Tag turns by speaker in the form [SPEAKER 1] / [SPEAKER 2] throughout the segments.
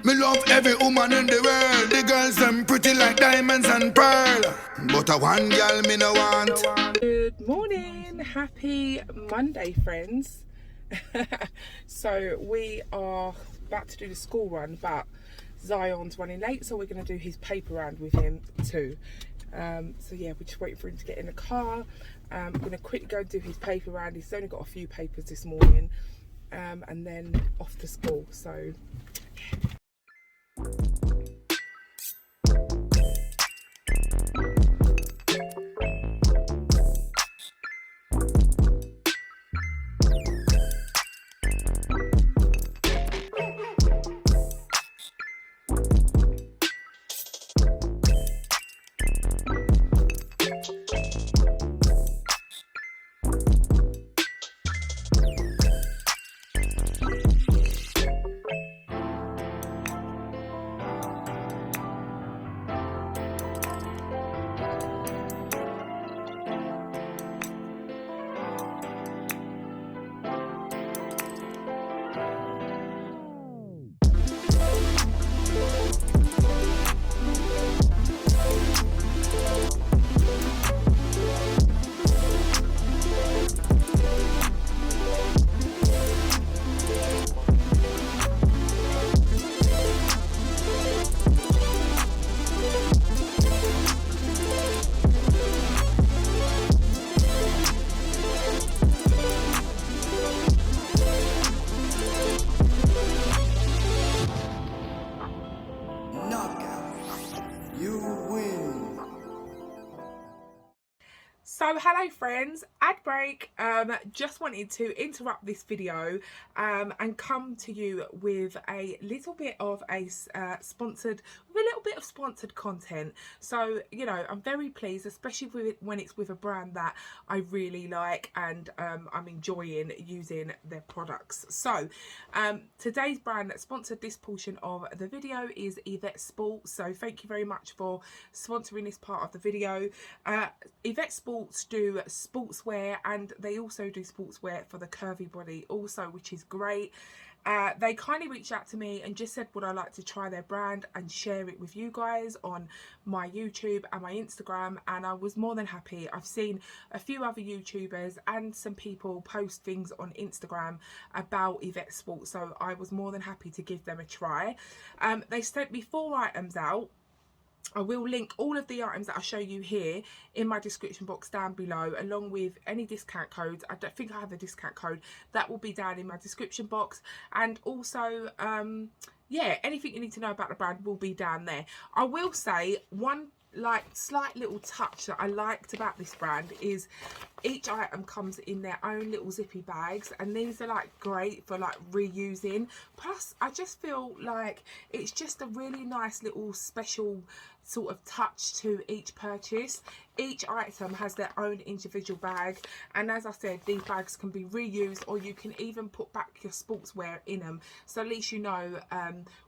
[SPEAKER 1] Me love every woman in the world. The girls them pretty like diamonds and pearl. But a one girl me no want.
[SPEAKER 2] Good morning, happy Monday, friends. So we are about to do the school run, but Zion's running late, so we're going to do his paper round with him too. So yeah, we're just waiting for him to get in the car. I'm going to quickly go and do his paper round. He's only got a few papers this morning, and then off to school. So hello friends, ad break. Just wanted to interrupt this video and come to you with a little bit of a sponsored content. So you know, I'm very pleased, especially when it's with a brand that I really like and I'm enjoying using their products. So today's brand that sponsored this portion of the video is Yvette Sports. So thank you very much for sponsoring this part of the video. Yvette Sports do sportswear, and they also do sportswear for the curvy body also, which is great. They kindly reached out to me and just said would I like to try their brand and share it with you guys on my YouTube and my Instagram, and I was more than happy. I've seen a few other YouTubers and some people post things on Instagram about Yvette Sports, so I was more than happy to give them a try. They sent me 4 items out. I will link all of the items that I show you here in my description box down below, along with any discount codes. I don't think I have a discount code. That will be down in my description box. And also, yeah, anything you need to know about the brand will be down there. I will say one slight little touch that I liked about this brand is each item comes in their own little zippy bags, and these are like great for like reusing. Plus I just feel like it's just a really nice little special sort of touch to each purchase. Each item has their own individual bag, and as I said, these bags can be reused, or you can even put back your sportswear in them, so at least you know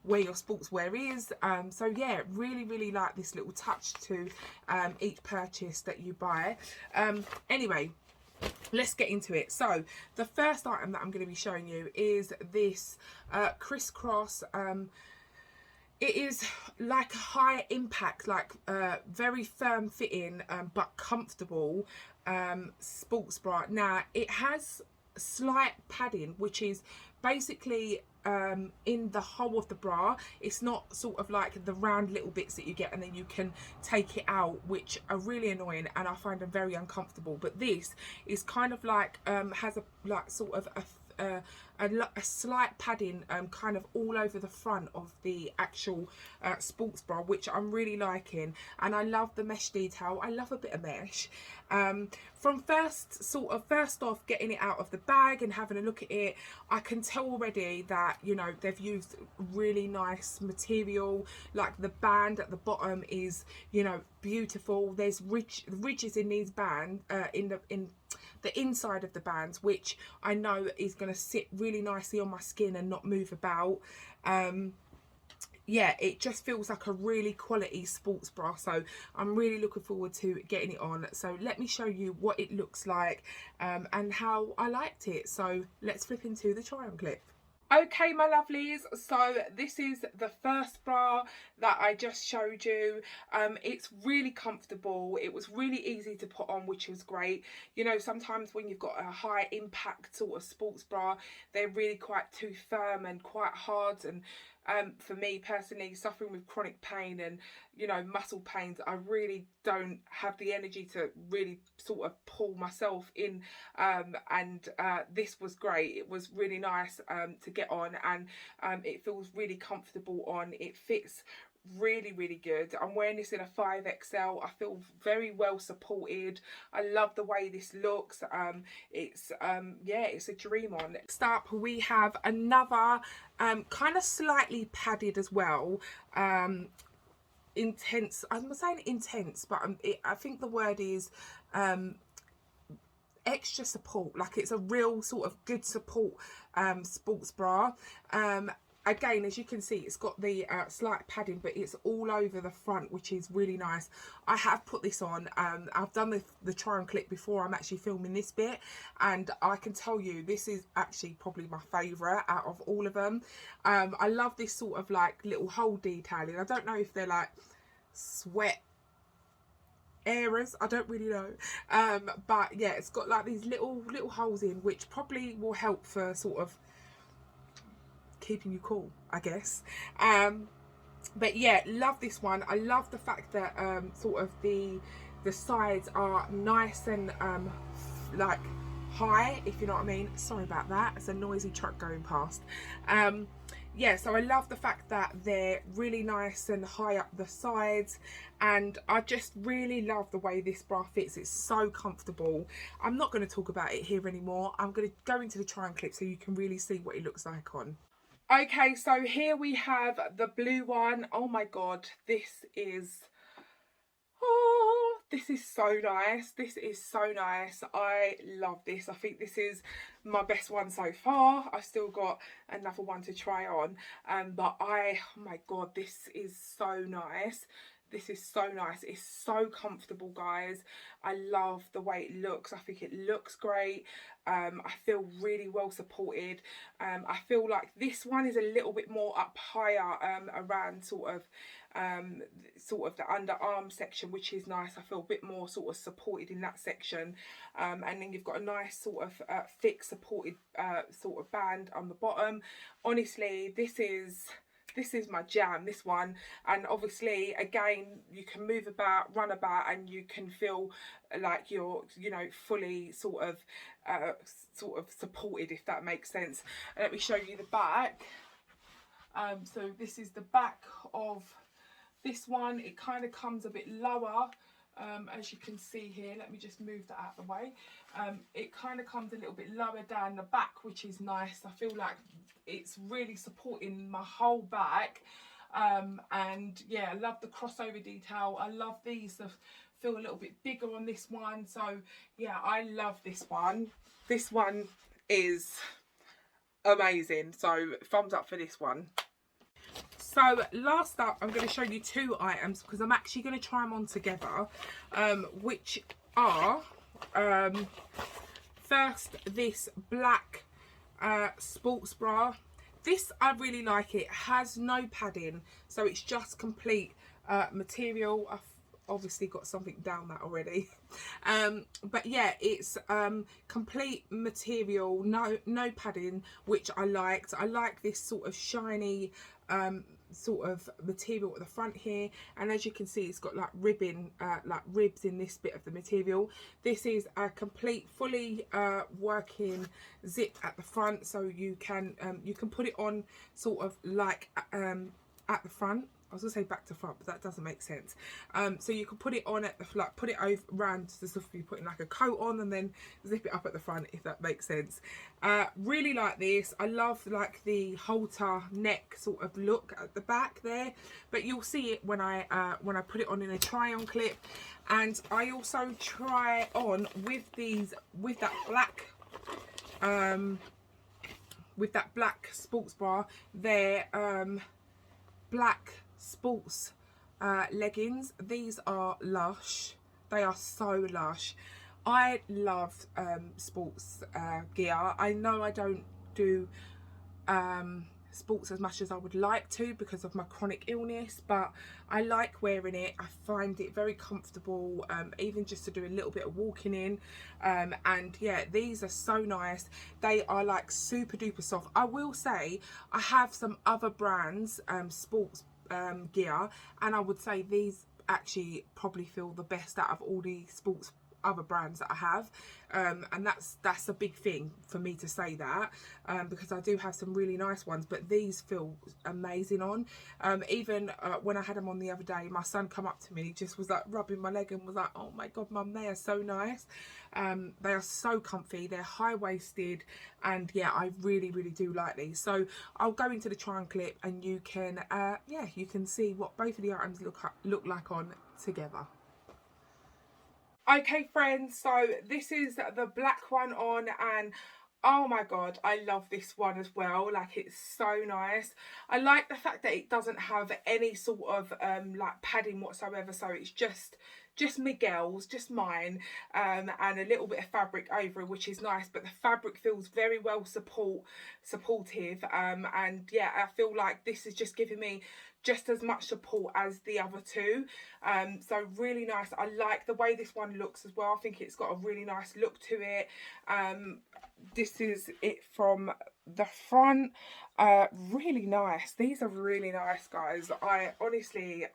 [SPEAKER 2] where your sportswear is. So yeah, really like this little touch to each purchase that you buy. Anyway, let's get into it. So the first item that I'm going to be showing you is this crisscross. It is like a high impact, like very firm fitting but comfortable sports bra. Now it has slight padding, which is basically in the hole of the bra. It's not sort of like the round little bits that you get and then you can take it out, which are really annoying and I find them very uncomfortable. But this is kind of like has a like sort of a slight padding kind of all over the front of the actual sports bra, which I'm really liking, and I love the mesh detail. I love a bit of mesh. From first off getting it out of the bag and having a look at it, I can tell already that, you know, they've used really nice material. Like the band at the bottom is, you know, beautiful. There's ridges in these bands in the inside of the bands, which I know is going to sit really nicely on my skin and not move about. Yeah, it just feels like a really quality sports bra, so I'm really looking forward to getting it on. So let me show you what it looks like and how I liked it. So let's flip into the try on clip. Okay, my lovelies, so this is the first bra that I just showed you. It's really comfortable. It was really easy to put on, which was great. You know, sometimes when you've got a high impact sort of sports bra, they're really quite too firm and quite hard. And for me personally, suffering with chronic pain and, you know, muscle pains, I really don't have the energy to really sort of pull myself in. And this was great. It was really nice to get on, and it feels really comfortable on. It fits really good. I'm wearing this in a 5XL. I feel very well supported. I love the way this looks. It's yeah, it's a dream on. Next up we have another kind of slightly padded as well, intense. I'm not saying intense, but I think the word is extra support. Like, it's a real sort of good support sports bra. Again, as you can see, it's got the slight padding, but it's all over the front, which is really nice. I have put this on. I've done the try on clip before I'm actually filming this bit, and I can tell you this is actually probably my favourite out of all of them. I love this sort of like little hole detailing. I don't know if they're like sweat errands, I don't really know, but yeah, it's got like these little holes in, which probably will help for sort of keeping you cool, I guess. But yeah, love this one. I love the fact that sort of the sides are nice and like high, if you know what I mean. Sorry about that, it's a noisy truck going past. Yeah, so I love the fact that they're really nice and high up the sides, and I just really love the way this bra fits. It's so comfortable. I'm not going to talk about it here anymore. I'm going to go into the try on clip so you can really see what it looks like on. Okay, so here we have the blue one. Oh my god, this is so nice. This is so nice. I love this. I think this is my best one so far. I've still got another one to try on, but oh my god, this is so nice. This is so nice. It's so comfortable, guys. I love the way it looks. I think it looks great. I feel really well supported. I feel like this one is a little bit more up higher around sort of the underarm section, which is nice. I feel a bit more sort of supported in that section, and then you've got a nice sort of thick supported sort of band on the bottom. Honestly, this is my jam, this one. And obviously, again, you can move about, run about, and you can feel like you're, you know, fully sort of supported, if that makes sense. Let me show you the back. So this is the back of this one. It kind of comes a bit lower, as you can see here. Let me just move that out of the way. It kind of comes a little bit lower down the back, which is nice. I feel like it's really supporting my whole back. And yeah, I love the crossover detail. I love these that feel a little bit bigger on this one. So yeah, I love this one. This one is amazing. So thumbs up for this one. So last up, I'm going to show you two items because I'm actually going to try them on together, which are first this black sports bra. This, I really like. It has no padding, so it's just complete material. I've obviously got something down that already, but yeah, it's complete material, no padding, which I liked. I like this sort of shiny sort of material at the front here, and as you can see, it's got like ribbing, like ribs in this bit of the material. This is a complete fully working zip at the front, so you can put it on sort of like at the front. I was gonna say back to front, but that doesn't make sense. So you can put it on at the, like, put it over around the stuff you're putting like a coat on, and then zip it up at the front, if that makes sense. Really like this. I love like the halter neck sort of look at the back there, but you'll see it when I put it on in a try on clip. And I also try on with these, with that black sports bra. They're black sports leggings. These are lush. They are so lush. I love sports gear. I know I don't do sports as much as I would like to because of my chronic illness, but I like wearing it. I find it very comfortable, even just to do a little bit of walking in. And yeah, these are so nice. They are like super duper soft. I will say I have some other brands, sports gear, and I would say these actually probably feel the best out of all the sports other brands that I have, and that's a big thing for me to say that, because I do have some really nice ones, but these feel amazing on. Even when I had them on the other day, my son come up to me, just was like rubbing my leg and was like, oh my god mum, they are so nice. They are so comfy, they're high-waisted, and yeah, I really do like these. So I'll go into the try on clip and you can yeah, you can see what both of the items look like on together. Okay friends, so this is the black one on, and oh my god, I love this one as well. Like, it's so nice. I like the fact that it doesn't have any sort of like padding whatsoever, so it's just Miguel's, just mine, and a little bit of fabric over it, which is nice, but the fabric feels very well supportive, and yeah, I feel like this is just giving me just as much support as the other two, so really nice. I like the way this one looks as well. I think it's got a really nice look to it. This is it from the front. Really nice. These are really nice, guys. I honestly,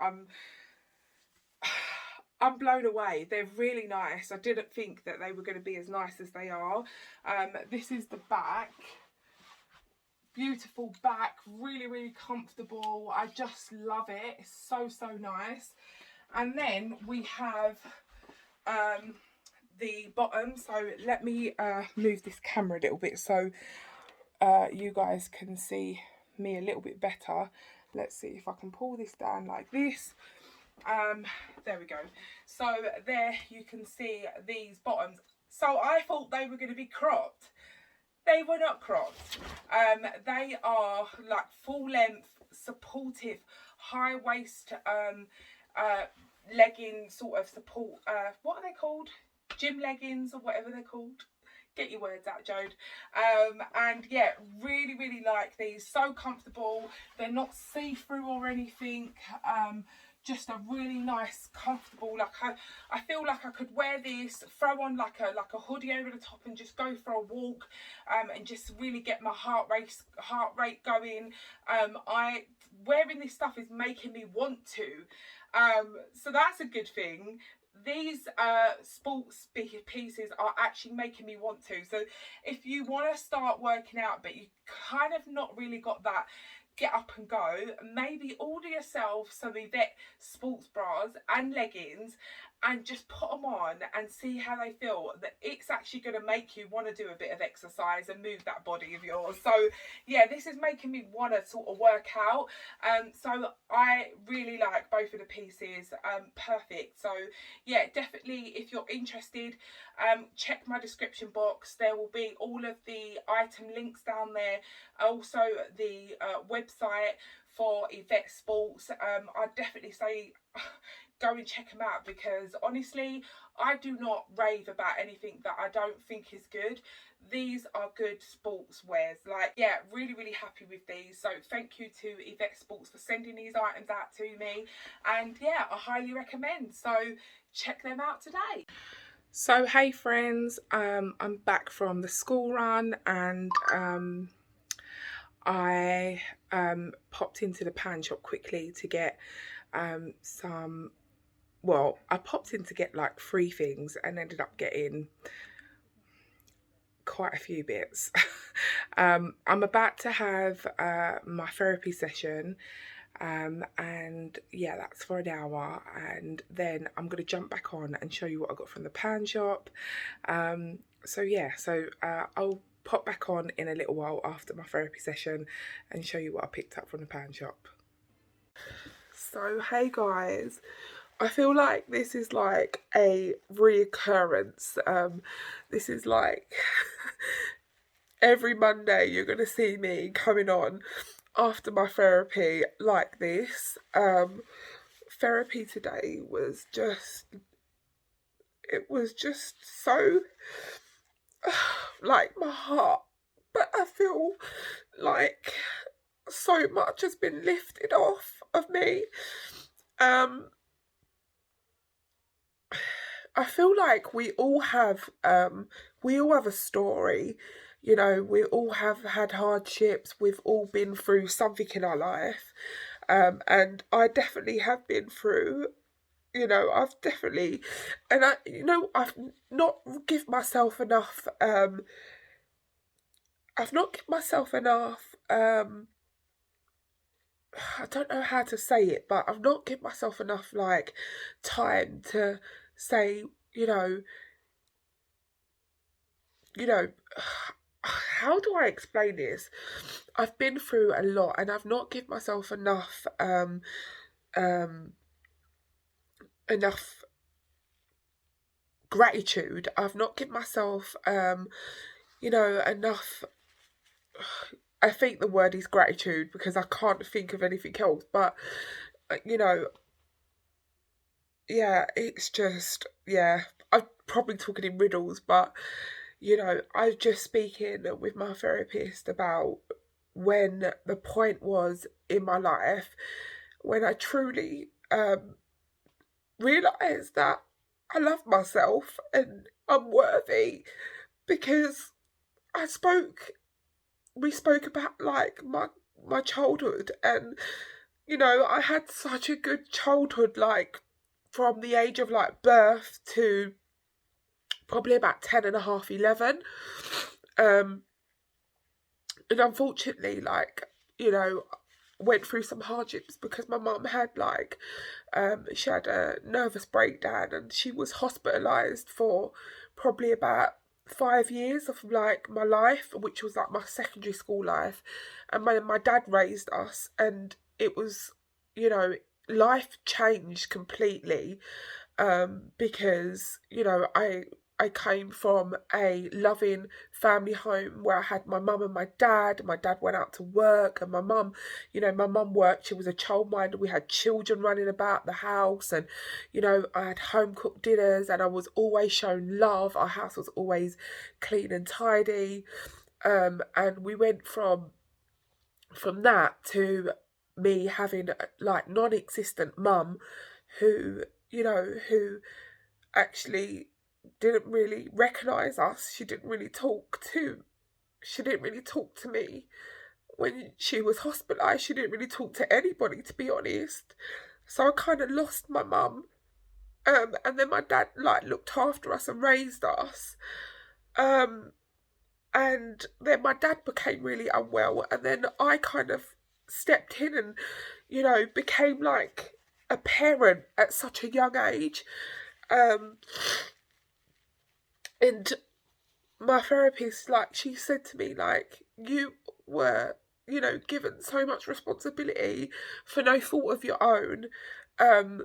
[SPEAKER 2] I'm blown away. They're really nice. I didn't think that they were going to be as nice as they are. This is the back. Beautiful back, really comfortable. I just love it. It's so nice. And then we have the bottom. So let me move this camera a little bit so you guys can see me a little bit better. Let's see if I can pull this down like this. There we go. So there you can see these bottoms. So I thought they were going to be cropped. They were not cropped. They are like full length, supportive, high waist legging sort of support. What are they called? Gym leggings or whatever they're called. Get your words out, Jode. And yeah, really like these. So comfortable. They're not see-through or anything. Just a really nice, comfortable, like I feel like I could wear this, throw on like a hoodie over the top and just go for a walk, and just really get my heart rate going. Wearing this stuff is making me want to, so that's a good thing. These sports pieces are actually making me want to. So if you want to start working out but you kind of not really got that get up and go, maybe order yourself some Yvette Sports bras and leggings and just put them on and see how they feel. That it's actually going to make you want to do a bit of exercise and move that body of yours. So yeah, this is making me want to sort of work out. So I really like both of the pieces. Perfect. So yeah, definitely if you're interested, check my description box. There will be all of the item links down there, also the website for Yvette Sports. I'd definitely say go and check them out, because honestly, I do not rave about anything that I don't think is good. These are good sports wears. Like, yeah, really happy with these. So thank you to Yvette Sports for sending these items out to me, and yeah, I highly recommend. So check them out today. So hey friends, I'm back from the school run, and I popped into the pan shop quickly to get some, well, I popped in to get like 3 things and ended up getting quite a few bits. I'm about to have my therapy session, and yeah, that's for an hour, and then I'm going to jump back on and show you what I got from the pan shop. So yeah, so I'll pop back on in a little while after my therapy session and show you what I picked up from the pan shop. So hey guys, I feel like this is like a reoccurrence. This is like every Monday you're gonna see me coming on after my therapy like this. Therapy today was just, it was just so like my heart but I feel like so much has been lifted off of me. I feel like we all have a story. You know, we all have had hardships. We've all been through something in our life. And I definitely have been through, you know, I've definitely, and I've not give myself enough, I've not give myself enough, I don't know how to say it, but I've not give myself enough, like, time to say, you know, you know, how do I explain this? I've been through a lot, and I've not give myself um, enough gratitude. I've not give myself, enough. I think the word is gratitude because I can't think of anything else. But you know, yeah, it's just I'm probably talking in riddles, but you know, I was just speaking with my therapist about when the point was in my life when I truly realised that I love myself and I'm worthy, because I spoke we spoke about like my childhood, and you know, I had such a good childhood, like from the age of like birth to probably about 10 and a half, 11. um and unfortunately, like, you know, went through some hardships because my mum had like she had a nervous breakdown and she was hospitalized for probably about 5 years of like my life, which was like my secondary school life. And my dad raised us, and it was, you know, life changed completely, because you know, I came from a loving family home where I had my mum and my dad. My dad went out to work, and my mum, you know, my mum worked. She was a childminder. We had children running about the house, and you know, I had home cooked dinners, and I was always shown love. Our house was always clean and tidy, and we went from that to me having like non-existent mum who, you know, who actually didn't really recognize us. She didn't really talk to me when she was hospitalized. She didn't really talk to anybody, to be honest. So I kind of lost my mum. And then my dad like looked after us and raised us. Um and then my dad became really unwell, and then I kind of stepped in and, you know, became like a parent at such a young age. Um and my therapist, like, she said to me, like, you were, you know, given so much responsibility for no fault of your own. um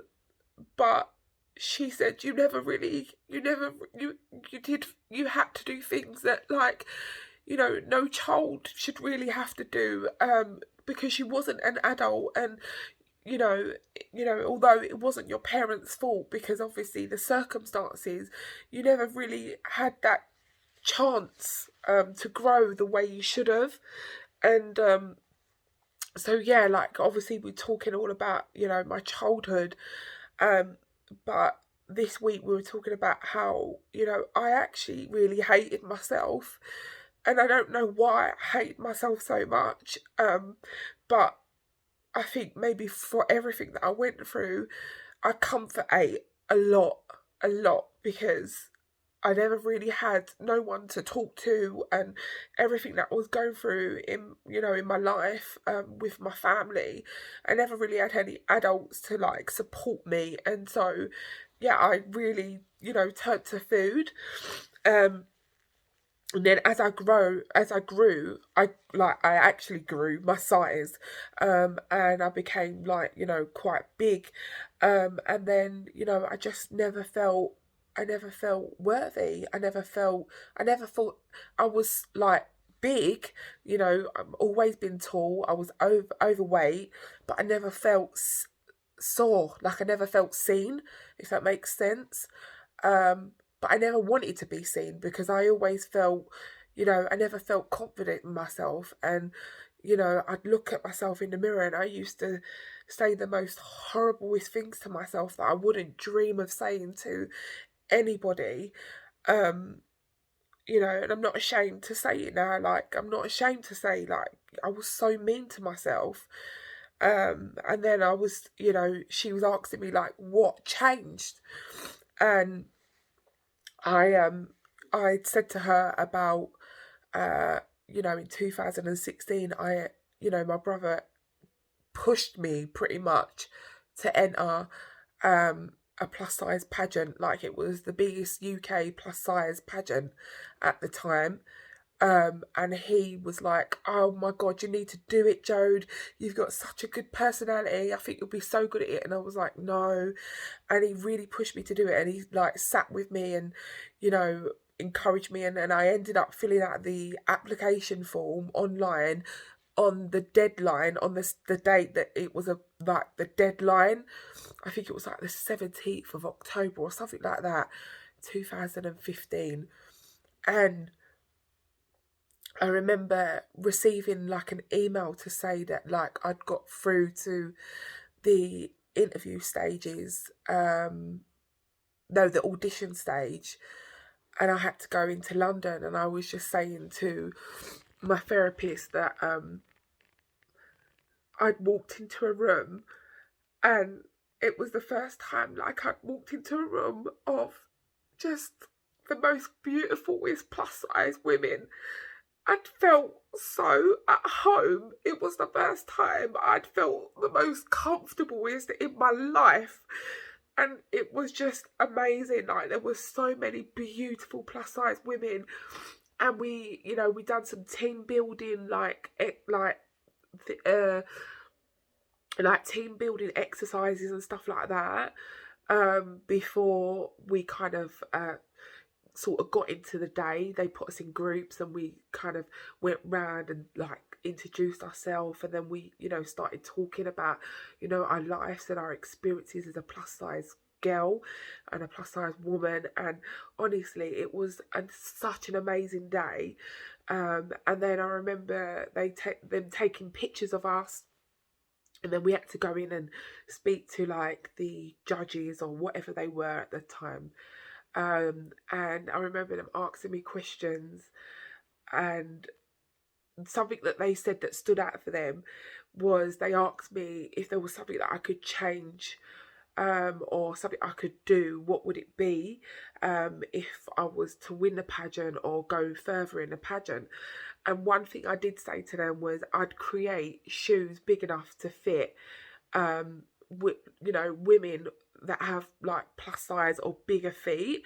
[SPEAKER 2] but she said you never really, you had to do things that, like, you know, no child should really have to do, because you wasn't an adult. And you know, although it wasn't your parents' fault, because obviously the circumstances, you never really had that chance to grow the way you should have. And so yeah, like, obviously we're talking all about, you know, my childhood, but this week we were talking about how, you know, I actually really hated myself, and I don't know why I hate myself so much. But I think maybe for everything that I went through, I comfort ate a lot, because I never really had no one to talk to, and everything that I was going through in, you know, in my life, with my family, I never really had any adults to like support me. And so yeah, I really, you know, turned to food. And then as I grew, I actually grew my size, and I became, like, you know, quite big, and then, you know, I never felt worthy. I never thought I was like big. You know, I've always been tall. I was overweight, but I never felt saw. Like, I never felt seen, if that makes sense. But I never wanted to be seen, because I always felt, you know, I never felt confident in myself. And, you know, I'd look at myself in the mirror and I used to say the most horriblest things to myself that I wouldn't dream of saying to anybody. Um, you know, and I'm not ashamed to say it now. Like, I'm not ashamed to say, like, I was so mean to myself. And then I was, you know, she was asking me, like, what changed? And I said to her about, you know, in 2016, you know, my brother pushed me pretty much to enter a plus size pageant. Like, it was the biggest UK plus size pageant at the time. And he was like, oh my God, you need to do it, Jode. You've got such a good personality. I think you'll be so good at it. And I was like, no. And he really pushed me to do it. And he like sat with me and, you know, encouraged me. And I ended up filling out the application form online on the deadline, on the date that it was like the deadline. I think it was like the 17th of October or something like that, 2015. And I remember receiving like an email to say that like I'd got through to the interview stages, no, the audition stage, and I had to go into London. And I was just saying to my therapist that I'd walked into a room, and it was the first time like I'd walked into a room of just the most beautiful plus size women. I'd felt so at home. It was the first time I'd felt the most comfortable in my life. And it was just amazing. Like, there were so many beautiful plus size women. And we, you know, we done some team building, like team building exercises and stuff like that. Before we kind of sort of got into the day. They put us in groups and we kind of went round and like introduced ourselves, and then we, you know, started talking about, you know, our lives and our experiences as a plus size girl and a plus size woman. And honestly, it was such an amazing day. And then I remember them taking pictures of us, and then we had to go in and speak to like the judges or whatever they were at the time. And I remember them asking me questions, and something that they said that stood out for them was they asked me if there was something that I could change, or something I could do. What would it be if I was to win the pageant or go further in the pageant? And one thing I did say to them was I'd create shoes big enough to fit, you know, women that have like plus size or bigger feet,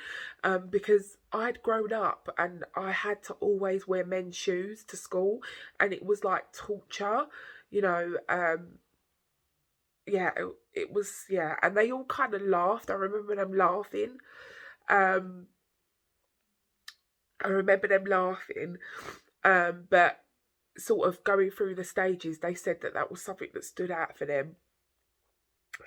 [SPEAKER 2] because I'd grown up and I had to always wear men's shoes to school, and it was like torture, you know. Yeah, it was, yeah. And they all kind of laughed. I remember them laughing. um I remember them laughing, but sort of going through the stages, they said that that was something that stood out for them.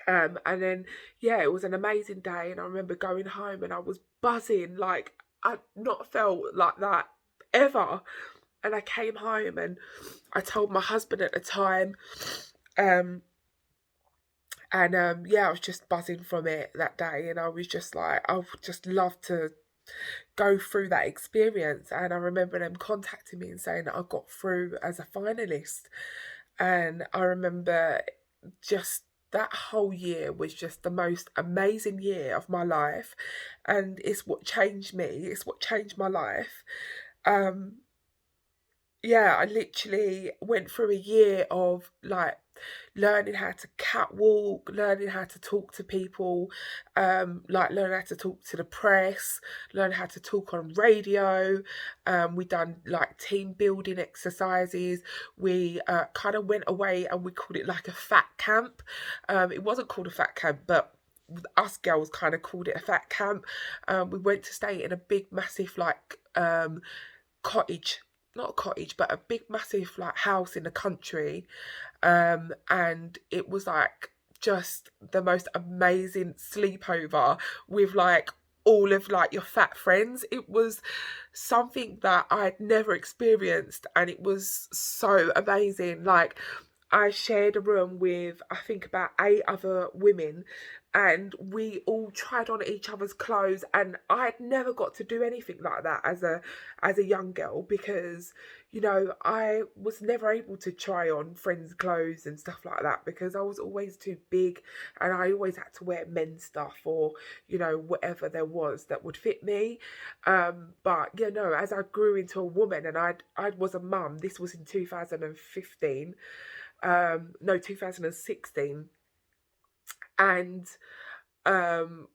[SPEAKER 2] And then, yeah, it was an amazing day. And I remember going home and I was buzzing, like I'd not felt like that ever. And I came home and I told my husband at the time, yeah, I was just buzzing from it that day. And I was just like, I would just love to go through that experience. And I remember them contacting me and saying that I got through as a finalist. And I remember just that whole year was just the most amazing year of my life, and it's what changed me. It's what changed my life. Yeah, I literally went through a year of like learning how to catwalk, learning how to talk to people, like learning how to talk to the press, learning how to talk on radio. We done like team building exercises. We kind of went away and we called it like a fat camp. It wasn't called a fat camp, but us girls kind of called it a fat camp. We went to stay in a big massive like cottage, not a cottage, but a big massive like house in the country. And it was like just the most amazing sleepover with like all of like your fat friends. It was something that I'd never experienced, and it was so amazing. Like, I shared a room with, I think, about 8 other women, and we all tried on each other's clothes, and I had never got to do anything like that as a young girl, because I was never able to try on friends' clothes and stuff like that, because I was always too big, and I always had to wear men's stuff, or whatever there was that would fit me. But as I grew into a woman, and I was a mum. This was in 2015. No, 2016. And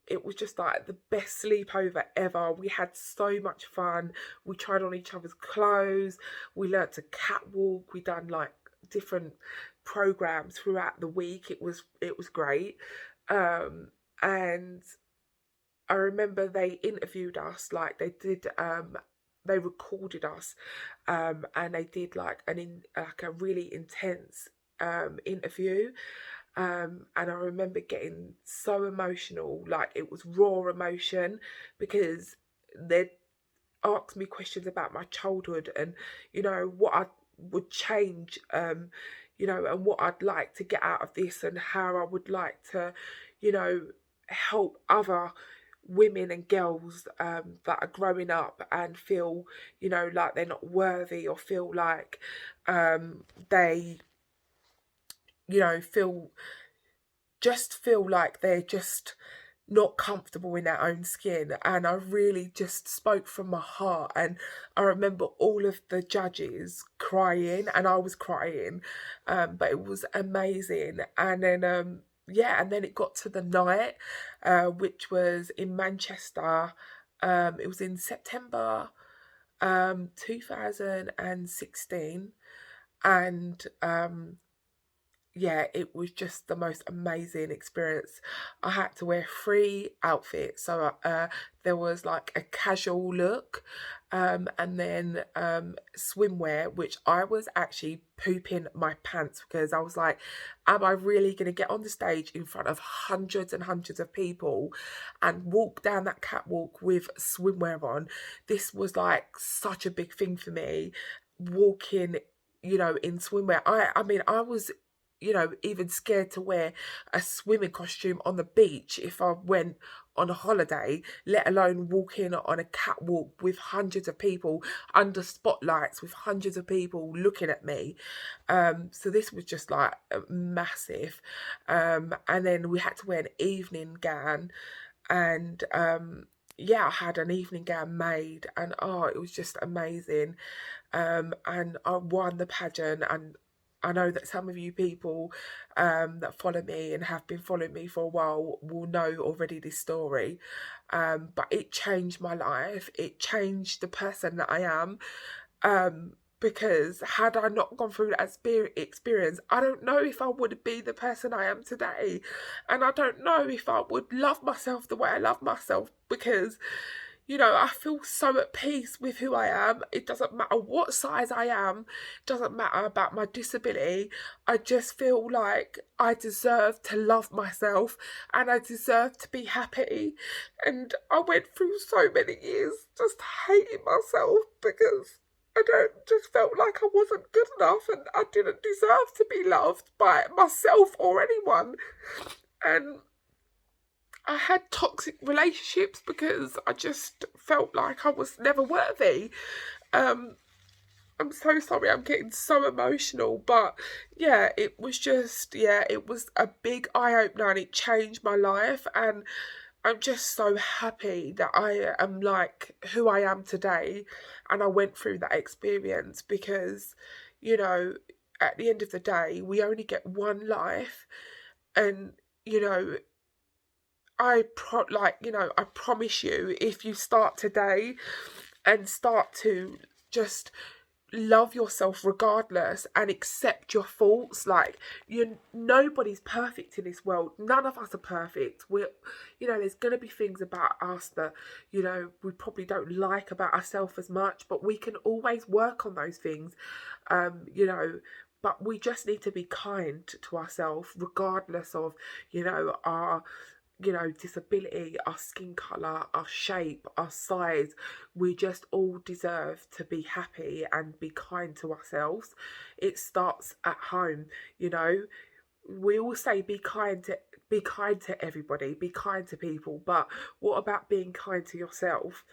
[SPEAKER 2] it was just like the best sleepover ever. We had so much fun. We tried on each other's clothes. We learnt to catwalk. We done like different programs throughout the week. It was great. And I remember they interviewed us, like they did. They recorded us, and they did like a really intense interview. And I remember getting so emotional, like it was raw emotion, because they'd asked me questions about my childhood, and what I would change, and what I'd like to get out of this, and how I would like to, help other women and girls that are growing up and feel, like they're not worthy, or feel like they, feel like they're just not comfortable in their own skin. And I really just spoke from my heart, and I remember all of the judges crying, and I was crying, but it was amazing. And then and then it got to the night, which was in Manchester. It was in September 2016, and it was just the most amazing experience. I had to wear 3 outfits. So there was like a casual look, and then swimwear, which I was actually pooping my pants, because I was like, am I really going to get on the stage in front of hundreds and hundreds of people and walk down that catwalk with swimwear on? This was like such a big thing for me, walking, in swimwear. I mean, I was even scared to wear a swimming costume on the beach if I went on a holiday, let alone walking on a catwalk with hundreds of people, under spotlights with hundreds of people looking at me. So this was just like massive. And then we had to wear an evening gown, and I had an evening gown made, and it was just amazing. And I won the pageant, and I know that some of you people that follow me and have been following me for a while will know already this story. But it changed my life. It changed the person that I am. Because had I not gone through that experience, I don't know if I would be the person I am today. And I don't know if I would love myself the way I love myself, because I feel so at peace with who I am. It doesn't matter what size I am. It doesn't matter about my disability. I just feel like I deserve to love myself, and I deserve to be happy. And I went through so many years just hating myself, because I just felt like I wasn't good enough, and I didn't deserve to be loved by myself or anyone. And I had toxic relationships because I just felt like I was never worthy. I'm so sorry, I'm getting so emotional, but it was a big eye-opener, and it changed my life, and I'm just so happy that I am like who I am today, and I went through that experience, because, at the end of the day, we only get one life, and, I promise you, if you start today and start to just love yourself regardless, and accept your faults, like nobody's perfect in this world. None of us are perfect. There's going to be things about us that we probably don't like about ourselves as much, but we can always work on those things. But we just need to be kind to ourselves, regardless of our you know, disability, our skin colour, our shape, our size. We just all deserve to be happy and be kind to ourselves. It starts at home, you know. We all say be kind to everybody, be kind to people, but what about being kind to yourself?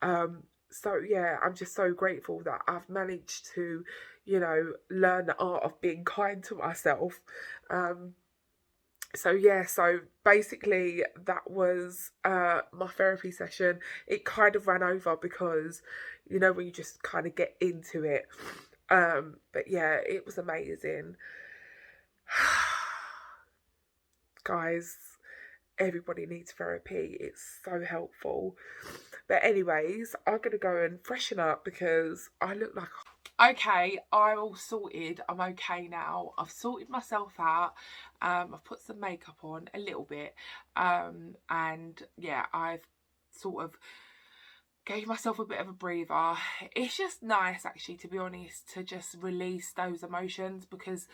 [SPEAKER 2] So yeah, I'm just so grateful that I've managed to, you know, learn the art of being kind to myself. So yeah, so basically that was my therapy session. It kind of ran over because, you know, when you just kind of get into it. But yeah, it was amazing. Guys, everybody needs therapy. It's so helpful. But anyways, I'm gonna go and freshen up because I look like, okay, I'm all sorted. I'm okay now. I've sorted myself out. I've put some makeup on a little bit. And yeah, I've sort of gave myself a bit of a breather. It's just nice, actually, to be honest, to just release those emotions, because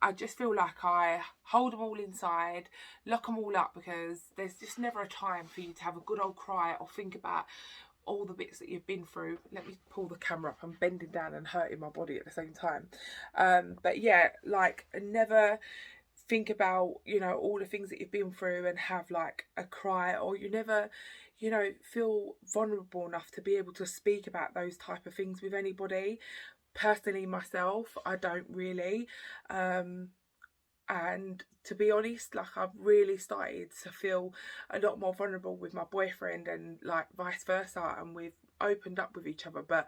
[SPEAKER 2] I just feel like I hold them all inside, lock them all up, because there's just never a time for you to have a good old cry or think about all the bits that you've been through. Let me pull the camera up. I'm bending down and hurting my body at the same time. But yeah, like, never think about, you know, all the things that you've been through and have like a cry, or you never, you know, feel vulnerable enough to be able to speak about those type of things with anybody. Personally, myself, I don't really. And to be honest, like, I've really started to feel a lot more vulnerable with my boyfriend, and like vice versa, and we've opened up with each other. But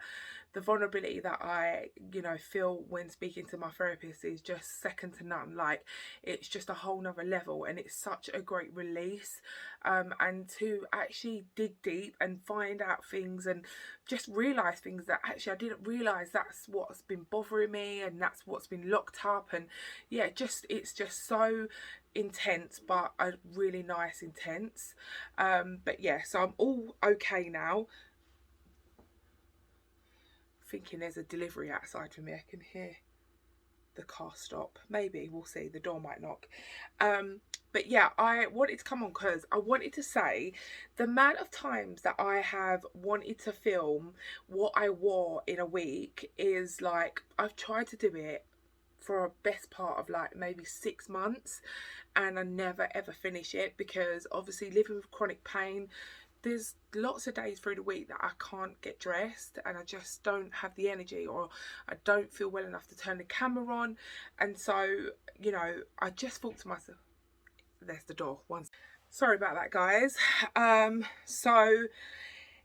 [SPEAKER 2] the vulnerability that I, you know, feel when speaking to my therapist is just second to none. Like, it's just a whole nother level, and it's such a great release. And to actually dig deep and find out things and just realize things that actually I didn't realize, that's what's been bothering me and that's what's been locked up. And yeah, just, it's just so intense, but a really nice intense. But yeah, so I'm all okay now. Thinking there's a delivery outside for me. I can hear the car stop. Maybe, we'll see. The door might knock. But yeah, I wanted to come on because I wanted to say the amount of times that I have wanted to film what I wore in a week is like, I've tried to do it for a best part of like maybe 6 months, and I never ever finish it, because obviously living with chronic pain, there's lots of days through the week that I can't get dressed, and I just don't have the energy, or I don't feel well enough to turn the camera on. And so, you know, I just thought to myself, there's the door. Sorry about that, guys. So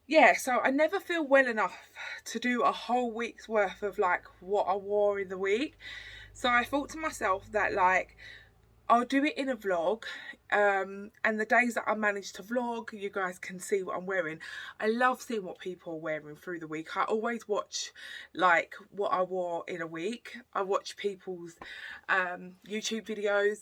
[SPEAKER 2] yeah, so I never feel well enough to do a whole week's worth of like what I wore in the week. So I thought to myself that, like, I'll do it in a vlog, and the days that I manage to vlog, you guys can see what I'm wearing. I love seeing what people are wearing through the week. I always watch like what I wore in a week. I watch people's YouTube videos,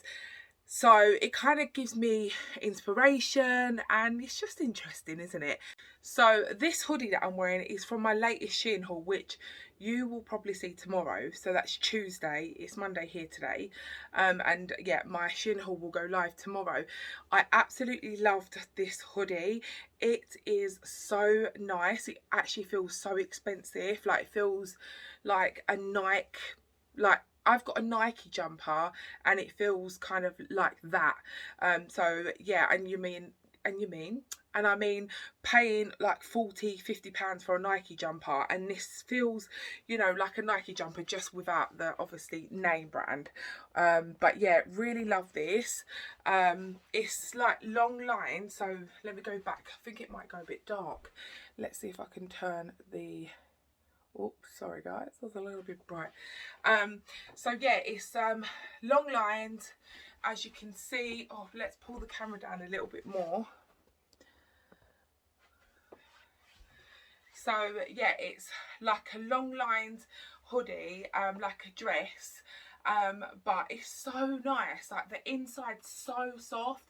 [SPEAKER 2] so it kind of gives me inspiration, and it's just interesting, isn't it? So this hoodie that I'm wearing is from my latest Shein haul, which you will probably see tomorrow. So that's Tuesday. It's Monday here today. And yeah, my Shein haul will go live tomorrow. I absolutely loved this hoodie. It is so nice. It actually feels so expensive. Like, it feels like a Nike, like, I've got a Nike jumper and it feels kind of like that. So yeah, and I mean paying like 40-50 pounds for a Nike jumper, and this feels, you know, like a Nike jumper, just without the obviously name brand. But yeah, really love this. It's like long lines, so let me go back. I think it might go a bit dark. Let's see if I can turn the, oops, sorry guys, that was a little bit bright. So yeah, it's long lines, as you can see. Oh, let's pull the camera down a little bit more. So yeah, it's like a long lined hoodie, like a dress, but it's so nice. Like, the inside's so soft.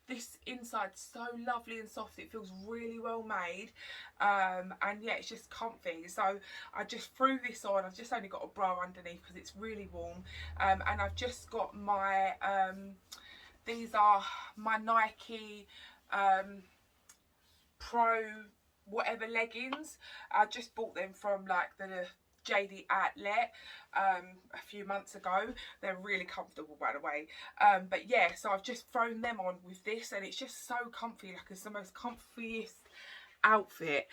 [SPEAKER 2] This inside's so lovely and soft. It feels really well made, and yeah, it's just comfy. So I just threw this on. I've just only got a bra underneath because it's really warm, and I've just got my These are my Nike Pro whatever leggings. I just bought them from like the JD outlet a few months ago. They're really comfortable, by the way. But yeah, so I've just thrown them on with this, and it's just so comfy. Like, it's the most comfiest outfit.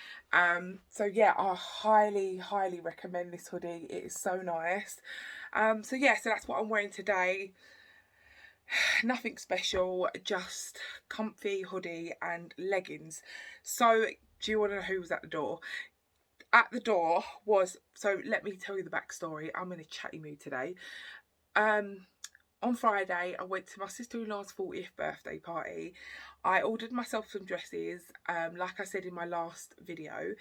[SPEAKER 2] So yeah, I highly recommend this hoodie. It is so nice. So yeah, so that's what I'm wearing today. Nothing special, just comfy hoodie and leggings. So do you want to know who was at the door? At the door was, so let me tell you the backstory. I'm in a chatty mood today. On Friday, I went to my sister-in-law's 40th birthday party. I ordered myself some dresses, like I said in my last video,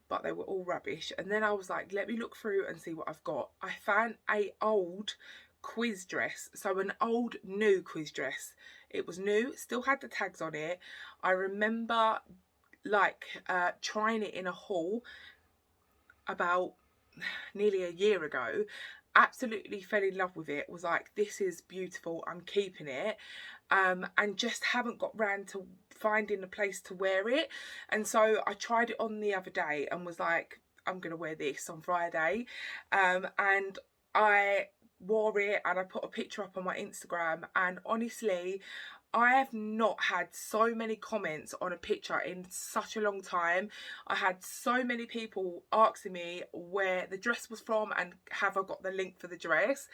[SPEAKER 2] but they were all rubbish. And then I was like, let me look through and see what I've got. I found a old quiz dress, so an old new quiz dress. It was new, still had the tags on it. I remember like trying it in a haul about nearly a year ago. Absolutely fell in love with it. Was like, this is beautiful, I'm keeping it. And just haven't got round to finding a place to wear it. And so I tried it on the other day and was like, I'm gonna wear this on Friday. And I wore it and I put a picture up on my Instagram, and honestly, I have not had so many comments on a picture in such a long time. I had so many people asking me where the dress was from and have I got the link for the dress.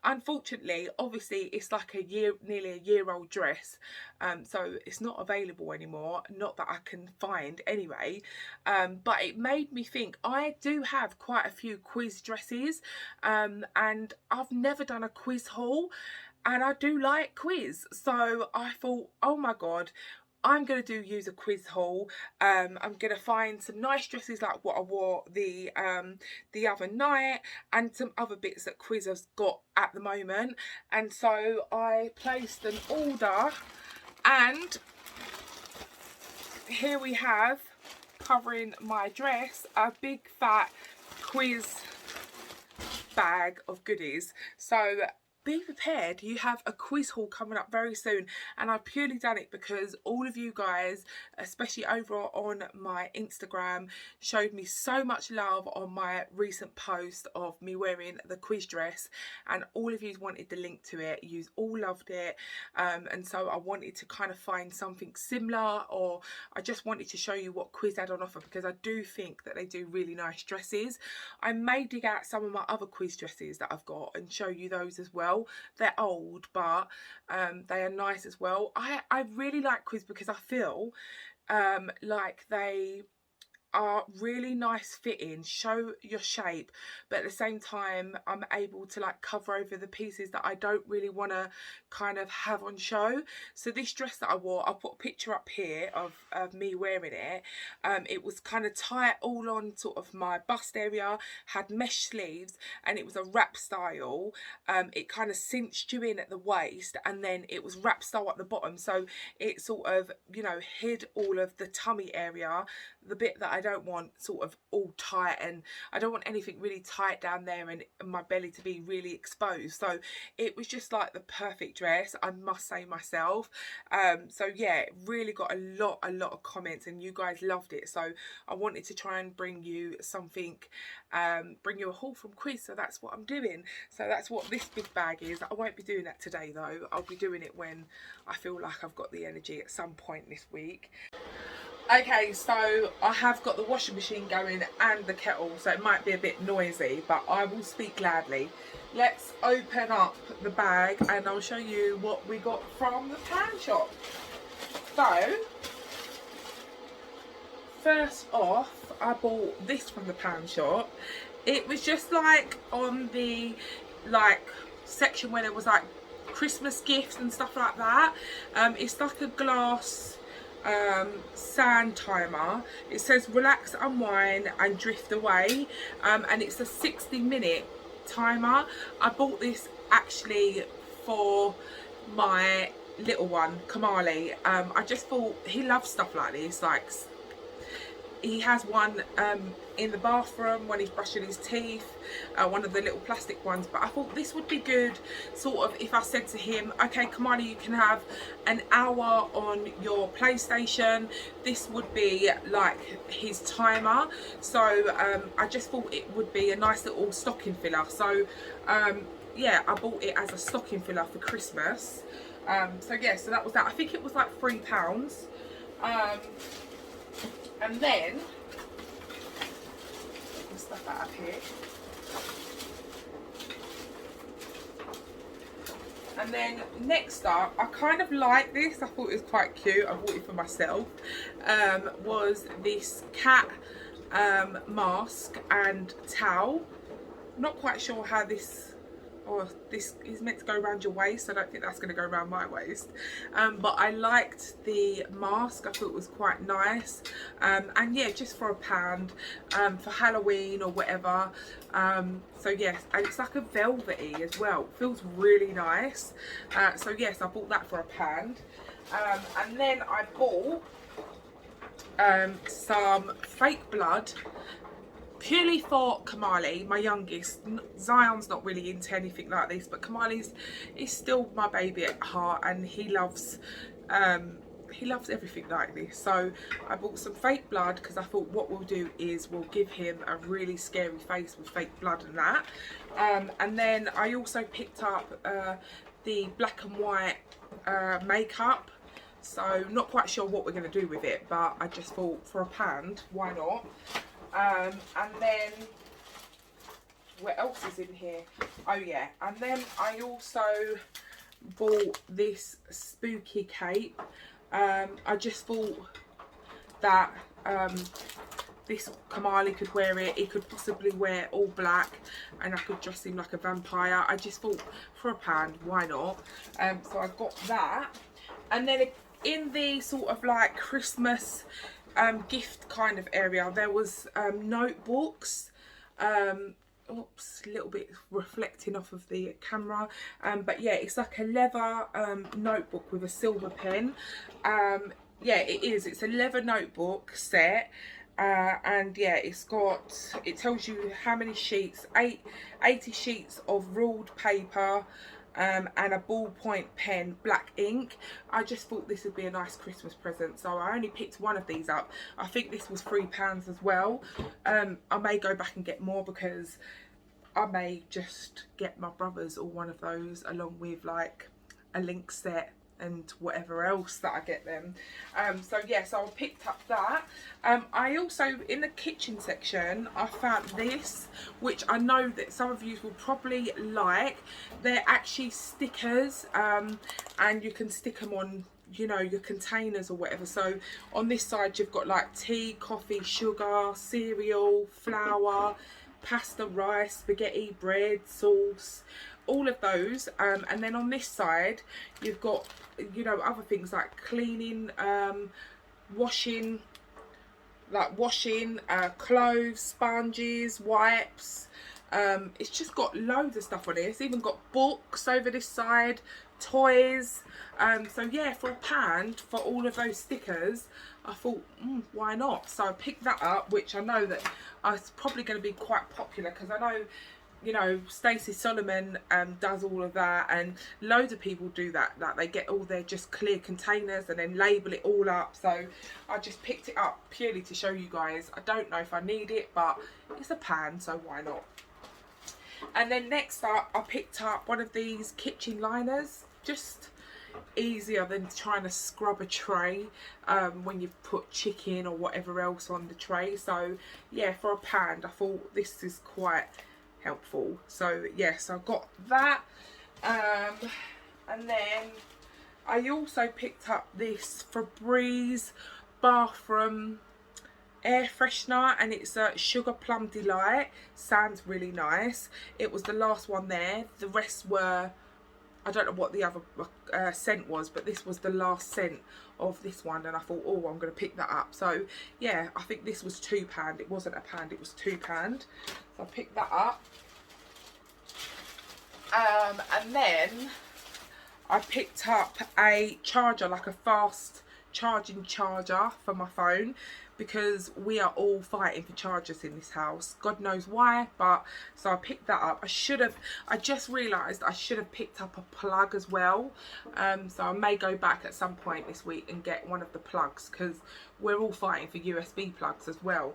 [SPEAKER 2] Unfortunately, obviously, it's like nearly a year old dress, so it's not available anymore, not that I can find anyway. But it made me think, I do have quite a few quiz dresses, and I've never done a quiz haul. And I do like quiz, so I thought, oh my god, I'm going to use a quiz haul. I'm going to find some nice dresses like what I wore the other night, and some other bits that Quiz has got at the moment. And so I placed an order, and here we have, covering my dress, a big fat Quiz bag of goodies. So be prepared, you have a quiz haul coming up very soon. And I've purely done it because all of you guys, especially over on my Instagram, showed me so much love on my recent post of me wearing the quiz dress, and all of you wanted the link to it. You all loved it, and so I wanted to kind of find something similar, or I just wanted to show you what Quiz had on offer, because I do think that they do really nice dresses. I may dig out some of my other quiz dresses that I've got and show you those as well. They're old, but they are nice as well. I really like Quiz because I feel like they are really nice fitting, show your shape, but at the same time I'm able to like cover over the pieces that I don't really want to kind of have on show. So this dress that I wore, I'll put a picture up here of me wearing it. It was kind of tight all on sort of my bust area, had mesh sleeves, and it was a wrap style. It kind of cinched you in at the waist, and then it was wrap style at the bottom, so it sort of, you know, hid all of the tummy area, the bit that I don't want sort of all tight, and I don't want anything really tight down there and my belly to be really exposed. So it was just like the perfect dress, I must say myself. So yeah, really got a lot of comments, and you guys loved it, so I wanted to try and bring you something, bring you a haul from Quiz. So that's what I'm doing. So that's what this big bag is. I won't be doing that today though. I'll be doing it when I feel like I've got the energy at some point this week. Okay, so I have got the washing machine going and the kettle, so it might be a bit noisy, but I will speak loudly. Let's open up the bag and I'll show you what we got from the pound shop. So, first off, I bought this from the pound shop. It was just like on the section where there was like Christmas gifts and stuff like that. It's like a glass sand timer. It says relax, unwind and drift away, and it's a 60-minute timer. I bought this actually for my little one, Kamali. I just thought he loves stuff like this, like he has one in the bathroom when he's brushing his teeth, one of the little plastic ones. But I thought this would be good, sort of, if I said to him, okay, Kamali, you can have an hour on your PlayStation. This would be like his timer. So I just thought it would be a nice little stocking filler. So yeah, I bought it as a stocking filler for Christmas. So yeah, so that was that. I think it was like £3. And then let's stuff that up here. And then next up, I kind of like this. I thought it was quite cute. I bought it for myself. Was this cat mask and towel. Not quite sure how this. Oh, this is meant to go around your waist. I don't think that's going to go around my waist. But I liked the mask. I thought it was quite nice. And yeah, just for £1 for Halloween or whatever. So yes, and it's like a velvety as well. It feels really nice. So yes, I bought that for £1. And then I bought some fake blood. Purely for Kamali, my youngest. Zion's not really into anything like this, but Kamali's is still my baby at heart, and he loves everything like this. So I bought some fake blood because I thought what we'll do is we'll give him a really scary face with fake blood and that. And then I also picked up the black and white makeup. So not quite sure what we're going to do with it, but I just thought for £1, why not? And then what else is in here? Oh yeah, and then I also bought this spooky cape. I just thought that this Kamali could wear it. He could possibly wear all black, and I could dress him like a vampire. I just thought for £1, why not? So I got that. And then in the sort of like Christmas gift kind of area, there was notebooks. Oops, a little bit reflecting off of the camera, but yeah, it's like a leather notebook with a silver pen. Yeah, it's a leather notebook set. And yeah, it tells you how many sheets, 80 sheets of ruled paper, and a ballpoint pen, black ink. I just thought this would be a nice Christmas present, so I only picked one of these up. I think this was £3 as well. I may go back and get more, because I may just get my brothers or one of those, along with like a link set and whatever else that I get them. So yeah, so I picked up that. I also, in the kitchen section, I found this, which I know that some of you will probably like. They're actually stickers, and you can stick them on, you know, your containers or whatever. So on this side you've got like tea, coffee, sugar, cereal, flour, pasta, rice, spaghetti, bread, sauce, all of those. And then on this side you've got, you know, other things like cleaning, washing, clothes, sponges, wipes. It's just got loads of stuff on it. It's even got books over this side, toys. So yeah, for £1 for all of those stickers, I thought, why not? So I picked that up, which I know that it's probably going to be quite popular, because I know, you know, Stacey Solomon does all of that, and loads of people do that. Like they get all their just clear containers and then label it all up. So I just picked it up purely to show you guys. I don't know if I need it, but it's £1, so why not? And then next up, I picked up one of these kitchen liners. Just easier than trying to scrub a tray when you've put chicken or whatever else on the tray. So yeah, for £1, I thought this is quite helpful. So yes, I got that. And then I also picked up this Febreze bathroom air freshener, and it's a Sugar Plum Delight. Sounds really nice. It was the last one there. The rest were, I don't know what the other scent was, but this was the last scent of this one, and I thought, oh, I'm going to pick that up. So yeah, I think this was £2. It wasn't £1, it was £2. So I picked that up. And then I picked up a charger, like a fast charging charger for my phone, because we are all fighting for chargers in this house. God knows why, but so I picked that up. I just realised I should have picked up a plug as well. So I may go back at some point this week and get one of the plugs, because we're all fighting for USB plugs as well.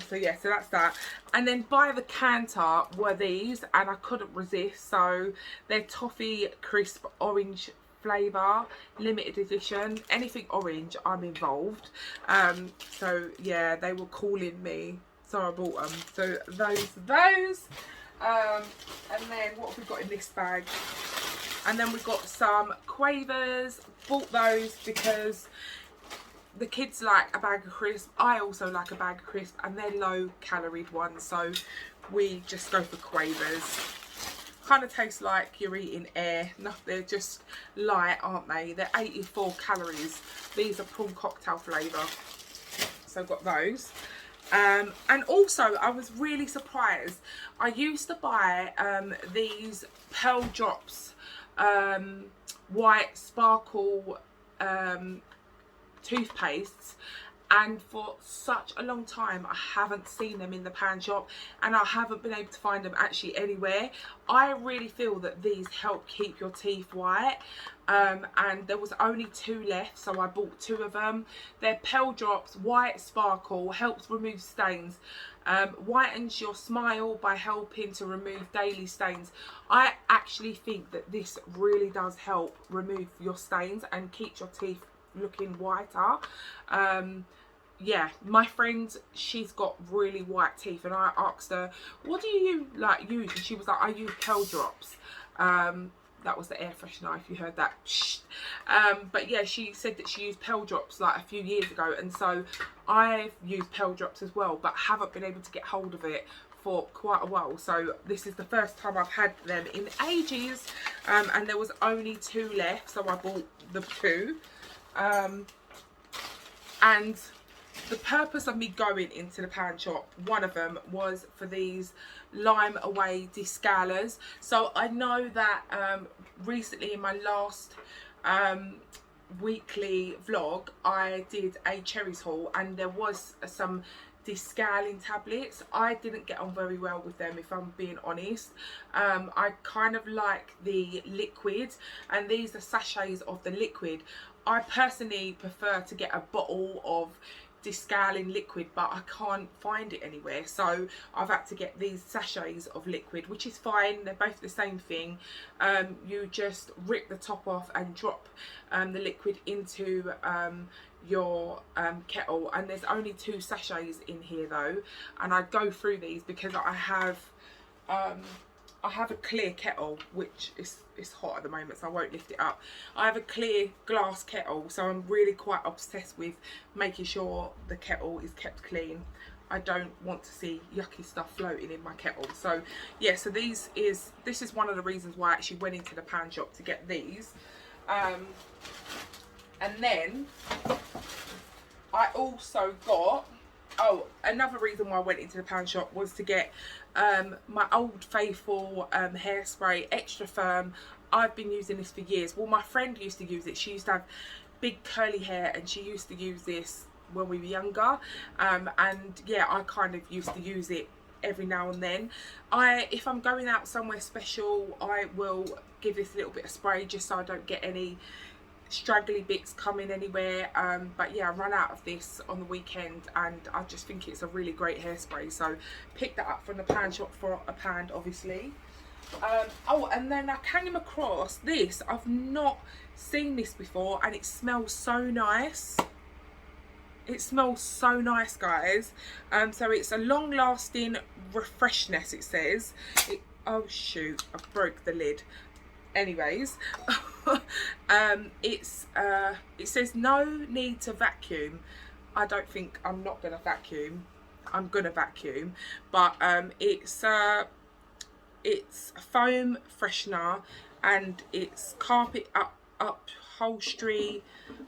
[SPEAKER 2] So yeah, so that's that. And then by the counter were these, and I couldn't resist. So they're toffee crisp orange flavour, limited edition. Anything orange, I'm involved. So yeah, they were calling me, so I bought them. So those. And then what have we got in this bag? And then we've got some Quavers. Bought those because the kids like a bag of crisp. I also like a bag of crisp, and they're low caloried ones, so we just go for Quavers. Kind of taste like you're eating air. No, they're just light, aren't they? They're 84 calories. These are prawn cocktail flavour, so got those. And also I was really surprised. I used to buy these Pearl Drops white sparkle toothpastes, and for such a long time I haven't seen them in the pan shop, and I haven't been able to find them actually anywhere. I really feel that these help keep your teeth white, and there was only 2 left, so I bought 2 of them. They're Pearl Drops white sparkle, helps remove stains, whitens your smile by helping to remove daily stains. I actually think that this really does help remove your stains and keeps your teeth looking whiter. Yeah, my friend, she's got really white teeth, and I asked her, what do you like use? And she was like, I use Pearl Drops. That was the air freshener, if you heard that. But yeah, she said that she used Pearl Drops like a few years ago, and so I've used Pearl Drops as well, but haven't been able to get hold of it for quite a while. So this is the first time I've had them in ages, and there was only 2 left, so I bought the 2. And the purpose of me going into the pan shop, one of them was for these Lime Away descalers. So I know that recently in my last weekly vlog I did a cherries haul, and there was some descaling tablets. I didn't get on very well with them, if I'm being honest. I kind of like the liquid, and these are sachets of the liquid. I personally prefer to get a bottle of descaling liquid, but I can't find it anywhere, so I've had to get these sachets of liquid, which is fine. They're both the same thing. You just rip the top off and drop the liquid into your kettle, and there's only 2 sachets in here though, and I go through these because I have a clear kettle, which is hot at the moment, so I won't lift it up. I have a clear glass kettle, so I'm really quite obsessed with making sure the kettle is kept clean. I don't want to see yucky stuff floating in my kettle. So yeah, so this is one of the reasons why I actually went into the pan shop to get these. And then I also got, another reason why I went into the pan shop was to get my Old Faithful hairspray, extra firm. I've been using this for years. Well, my friend used to use it. She used to have big curly hair, and she used to use this when we were younger. And yeah, I kind of used to use it every now and then. If I'm going out somewhere special, I will give this a little bit of spray just so I don't get any straggly bits coming anywhere. But yeah, I ran out of this on the weekend, and I just think it's a really great hairspray, so picked that up from the pan shop for a pound, obviously. And then I came across this. I've not seen this before, and it smells so nice. It smells so nice, guys. So it's a long-lasting refreshness, it says. Oh shoot, I broke the lid. Anyways, it says no need to vacuum. I don't think I'm not gonna vacuum. I'm gonna vacuum, but it's a foam freshener, and it's carpet upholstery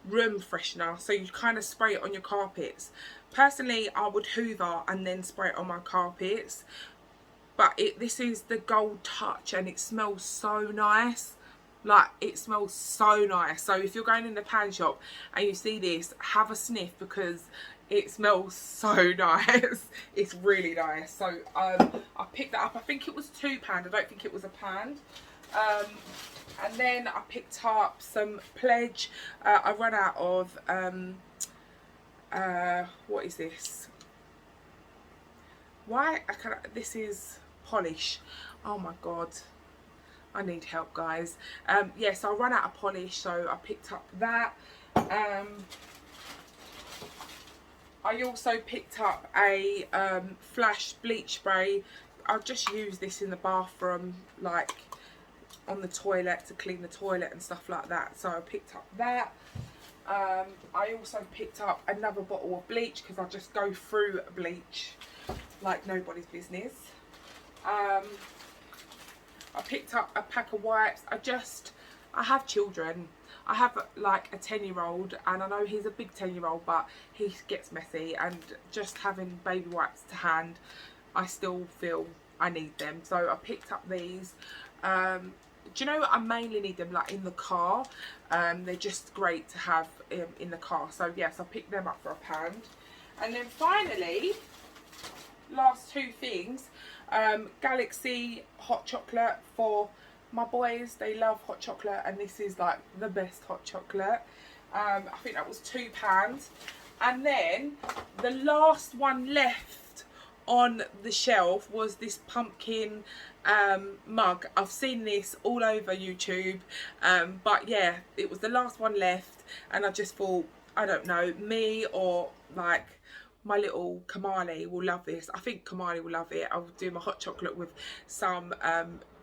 [SPEAKER 2] room freshener, so you kind of spray it on your carpets. Personally, I would hoover and then spray it on my carpets, but this is the Gold Touch, and it smells so nice. Like, it smells so nice. So if you're going in the pan shop and you see this, have a sniff, because it smells so nice. It's really nice. So I picked that up. I think it was £2. I don't think it was £1. And then I picked up some Pledge. I run out of what is this? This is polish. Oh my god, I need help, guys. Yeah, so I ran out of polish, so I picked up that. I also picked up a Flash bleach spray. I'll just use this in the bathroom, like on the toilet, to clean the toilet and stuff like that. So I picked up that. I also picked up another bottle of bleach, because I just go through bleach like nobody's business. I picked up a pack of wipes. I have children. I have like a 10-year-old, and I know he's a big 10-year-old, but he gets messy, and just having baby wipes to hand, I still feel I need them. So I picked up these. Do you know what? I mainly need them like in the car. They're just great to have in the car. So yes, I picked them up for £1. And then finally, last two things, Galaxy hot chocolate for my boys. They love hot chocolate, and this is like the best hot chocolate. I think that was £2. And then the last one left on the shelf was this pumpkin mug. I've seen this all over YouTube, but yeah, it was the last one left, and I just thought, I don't know, me or like my little Kamali will love this. I think Kamali will love it. I'll do my hot chocolate with some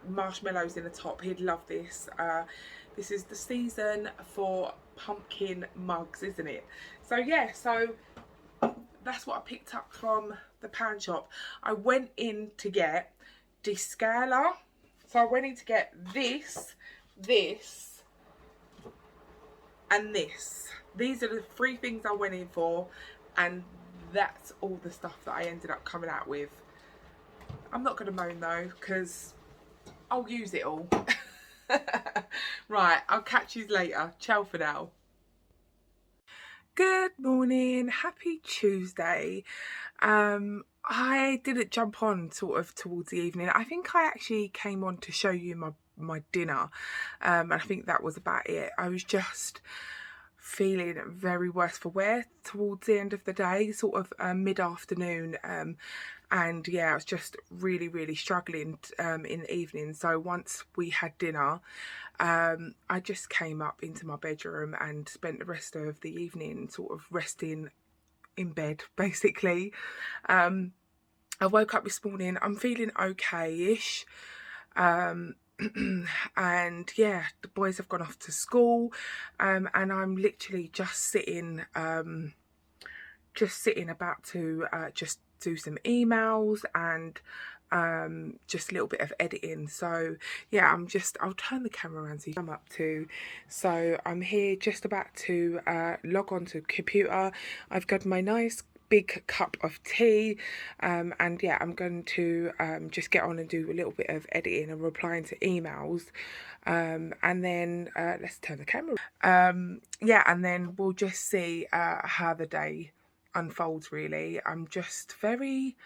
[SPEAKER 2] marshmallows in the top. He'd love this. This is the season for pumpkin mugs, isn't it? So yeah, so that's what I picked up from the pan shop. I went in to get descaler. So I went in to get this, and this. These are the three things I went in for, and that's all the stuff that I ended up coming out with. I'm not going to moan though, because I'll use it all. Right, I'll catch you later. Ciao for now. Good morning, happy Tuesday. I didn't jump on sort of towards the evening. I think I actually came on to show you my dinner, and I think that was about it. I was just feeling very worse for wear towards the end of the day, sort of mid-afternoon, and yeah, I was just really struggling in the evening. So once we had dinner, I just came up into my bedroom and spent the rest of the evening sort of resting in bed, basically. I woke up this morning, I'm feeling okay-ish, and yeah, the boys have gone off to school, and I'm literally just sitting about to just do some emails and just a little bit of editing. So yeah, I'll turn the camera around so you come up to. So I'm here just about to log on to the computer. I've got my nice big cup of tea, and yeah, I'm going to just get on and do a little bit of editing and replying to emails, and then let's turn the camera. Yeah, and then we'll just see how the day unfolds, really. I'm just very,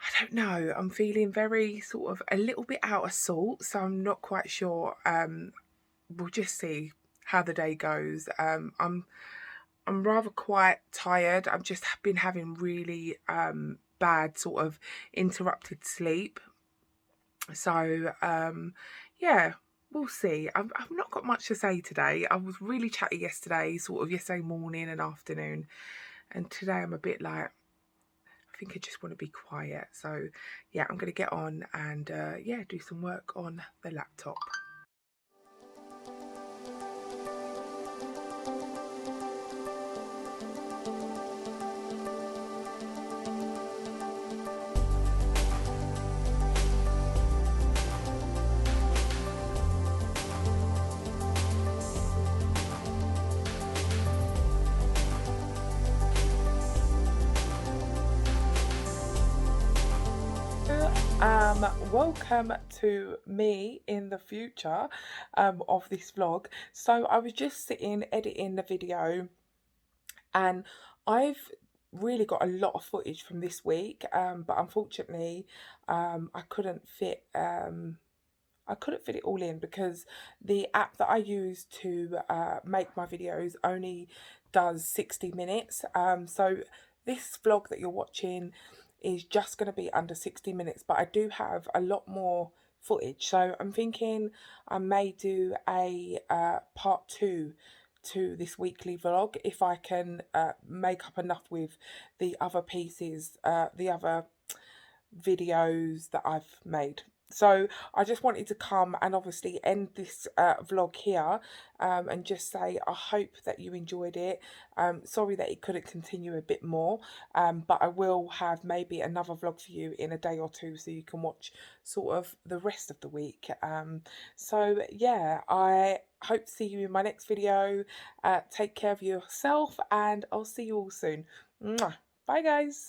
[SPEAKER 2] I don't know, I'm feeling very sort of a little bit out of sorts, so I'm not quite sure. We'll just see how the day goes. I'm rather quite tired. I've just been having really bad sort of interrupted sleep. So yeah, we'll see. I've not got much to say today. I was really chatty yesterday, sort of yesterday morning and afternoon, and today I'm a bit like, I think I just want to be quiet. So yeah, I'm going to get on and yeah, do some work on the laptop. welcome to me in the future of this vlog. So I was just sitting editing the video, and I've really got a lot of footage from this week, but unfortunately I couldn't fit it all in because the app that I use to make my videos only does 60 minutes. So this vlog that you're watching is just going to be under 60 minutes, but I do have a lot more footage. So I'm thinking I may do a part 2 to this weekly vlog if I can make up enough with the other pieces, the other videos that I've made. So I just wanted to come and obviously end this vlog here, and just say I hope that you enjoyed it. Sorry that it couldn't continue a bit more, but I will have maybe another vlog for you in a day or two so you can watch sort of the rest of the week. So yeah, I hope to see you in my next video. Take care of yourself, and I'll see you all soon. Mwah. Bye guys.